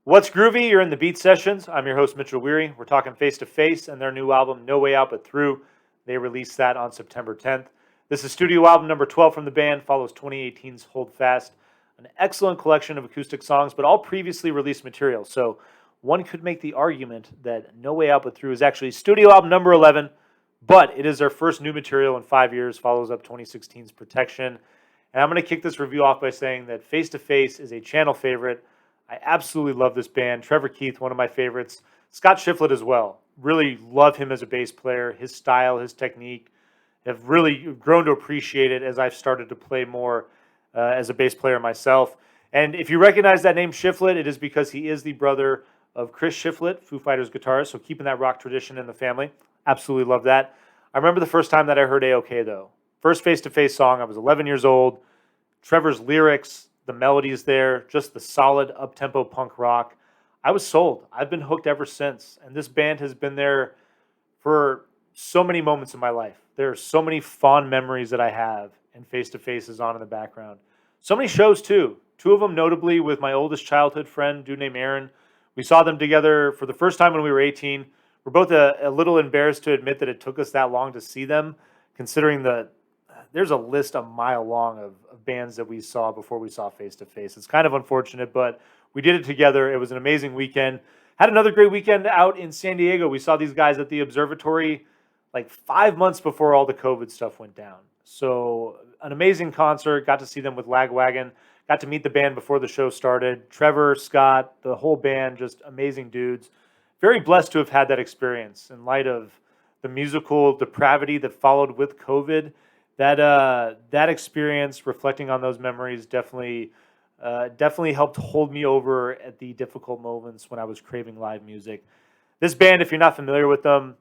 What's groovy? You're in the Beat Sessions. I'm your host, Mitchell Weary. We're talking Face to Face and their new album, No Way Out But Through. They released that on September 10th. This is studio album number 12 from the band, follows 2018's Hold Fast, an excellent collection of acoustic songs, but all previously released material. So one could make the argument that No Way Out But Through is actually studio album number 11, but it is their first new material in 5 years, follows up 2016's Protection. And I'm going to kick this review off by saying that Face to Face is a channel favorite. I absolutely love this band. Trevor Keith, one of my favorites. Scott Shiflett as well. Really love him as a bass player. His style, his technique. Have really grown to appreciate it as I've started to play more as a bass player myself. And if you recognize that name Shiflett, it is because he is the brother of Chris Shiflett, Foo Fighters guitarist. So keeping that rock tradition in the family. Absolutely love that. I remember the first time that I heard A-OK though. First face-to-face song, I was 11 years old. Trevor's lyrics, the melodies there, just the solid up-tempo punk rock. I was sold. I've been hooked ever since. And this band has been there for so many moments in my life. There are so many fond memories that I have, and Face to Face is on in the background. So many shows too. Two of them notably with my oldest childhood friend, dude named Aaron. We saw them together for the first time when we were 18. We're both a little embarrassed to admit that it took us that long to see them, considering there's a list a mile long of bands that we saw before we saw Face to Face. It's kind of unfortunate, but we did it together. It was an amazing weekend. Had another great weekend out in San Diego. We saw these guys at the observatory like 5 months before all the COVID stuff went down. So an amazing concert. Got to see them with Lagwagon. Got to meet the band before the show started. Trevor, Scott, the whole band, just amazing dudes. Very blessed to have had that experience in light of the musical depravity that followed with COVID. That experience, reflecting on those memories, definitely helped hold me over at the difficult moments when I was craving live music. This band, if you're not familiar with them,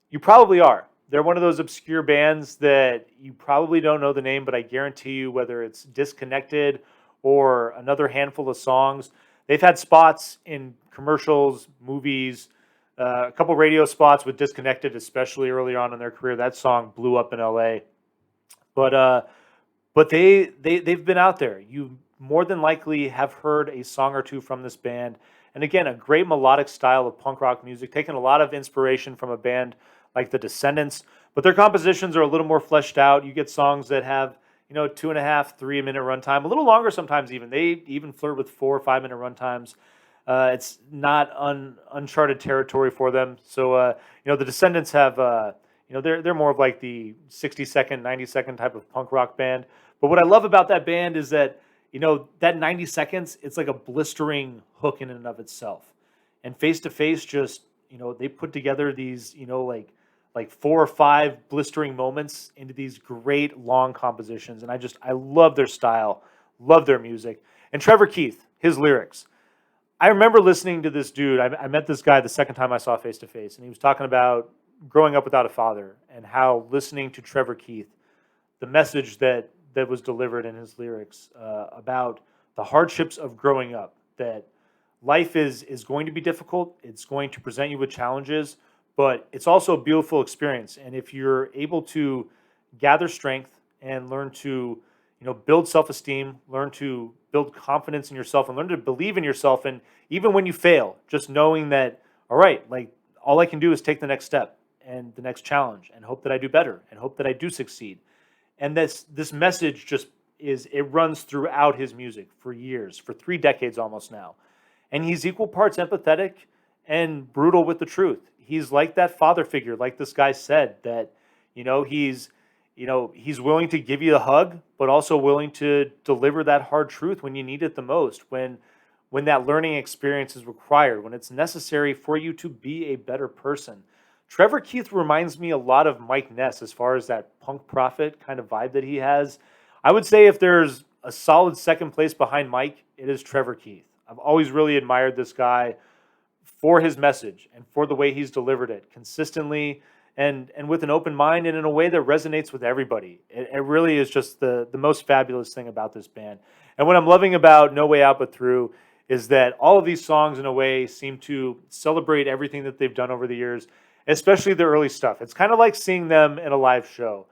you probably are. They're one of those obscure bands that you probably don't know the name, but I guarantee you, whether it's Disconnected or another handful of songs, they've had spots in commercials, movies, a couple radio spots with Disconnected, especially early on in their career. That song blew up in LA. But they've been out there. You more than likely have heard a song or two from this band. And again, a great melodic style of punk rock music, taking a lot of inspiration from a band like the Descendants, but their compositions are a little more fleshed out. You get songs that have, 2.5, 3 minute runtime, a little longer sometimes even. They even flirt with 4 or 5 minute runtimes. It's not uncharted territory for them. So, the Descendants have, they're more of like the 60-second, 90-second type of punk rock band. But what I love about that band is that, that 90 seconds, it's like a blistering hook in and of itself. And Face to Face just, they put together these, like 4 or 5 blistering moments into these great long compositions. And I love their style, love their music. And Trevor Keith, his lyrics. I remember listening to this dude. I met this guy the second time I saw Face to Face, and he was talking about growing up without a father and how listening to Trevor Keith, the message that was delivered in his lyrics about the hardships of growing up, that life is going to be difficult, it's going to present you with challenges, but it's also a beautiful experience. And if you're able to gather strength and learn to build self-esteem, learn to build confidence in yourself, and learn to believe in yourself, and even when you fail, just knowing that, all right, like all I can do is take the next step and the next challenge and hope that I do better and hope that I do succeed. And this message just it runs throughout his music for years, for 3 decades almost now. And he's equal parts empathetic and brutal with the truth. He's like that father figure, like this guy said, that he's he's willing to give you a hug, but also willing to deliver that hard truth when you need it the most, when that learning experience is required, when it's necessary for you to be a better person. Trevor Keith reminds me a lot of Mike Ness as far as that punk prophet kind of vibe that he has. I would say if there's a solid second place behind Mike, it is Trevor Keith. I've always really admired this guy for his message and for the way he's delivered it consistently and with an open mind and in a way that resonates with everybody. It really is just the most fabulous thing about this band. And what I'm loving about No Way Out But Through is that all of these songs in a way seem to celebrate everything that they've done over the years, especially the early stuff. It's kind of like seeing them in a live show.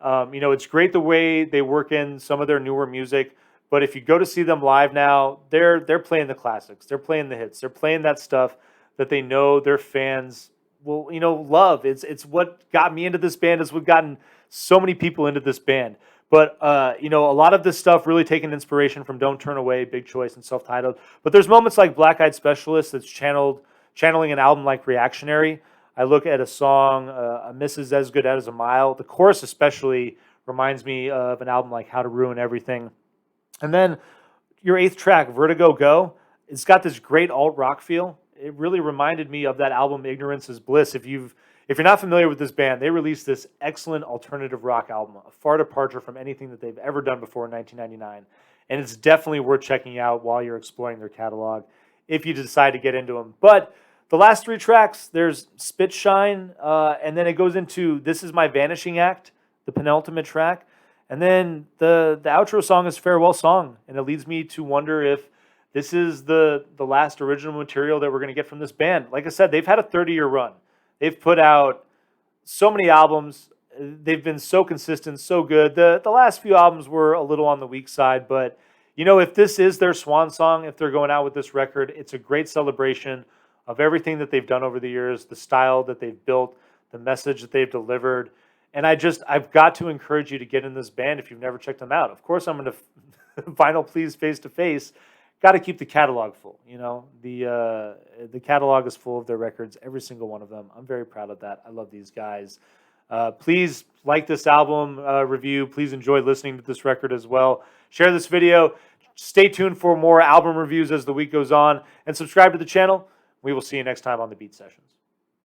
It's great the way they work in some of their newer music, But if you go to see them live now, they're playing the classics. They're playing the hits. They're playing that stuff that they know their fans will, love. It's what got me into this band. It's what gotten so many people into this band. But a lot of this stuff really taking inspiration from "Don't Turn Away," Big Choice, and Self-Titled. But there's moments like "Black Eyed Specialist" that's channeling an album like "Reactionary." I look at a song, "A Miss Is As Good as a Mile." The chorus especially reminds me of an album like "How to Ruin Everything." And then your eighth track, "Vertigo Go," it's got this great alt rock feel. It really reminded me of that album "Ignorance is Bliss." If you're not familiar with this band, they released this excellent alternative rock album, a far departure from anything that they've ever done before in 1999. And it's definitely worth checking out while you're exploring their catalog if you decide to get into them. But the last three tracks, there's "Spit Shine," and then it goes into "This Is My Vanishing Act," the penultimate track. And then the outro song is "Farewell Song," and it leads me to wonder if this is the last original material that we're going to get from this band. Like I said, they've had a 30-year run. They've put out so many albums. They've been so consistent, so good. The last few albums were a little on the weak side, but if this is their swan song, if they're going out with this record, it's a great celebration of everything that they've done over the years, the style that they've built, the message that they've delivered. And I've got to encourage you to get in this band if you've never checked them out. Of course, I'm going to Vinyl Please Face to Face. Got to keep the catalog full. The catalog is full of their records, every single one of them. I'm very proud of that. I love these guys. Please like this album review. Please enjoy listening to this record as well. Share this video. Stay tuned for more album reviews as the week goes on, and subscribe to the channel. We will see you next time on the Beat Sessions.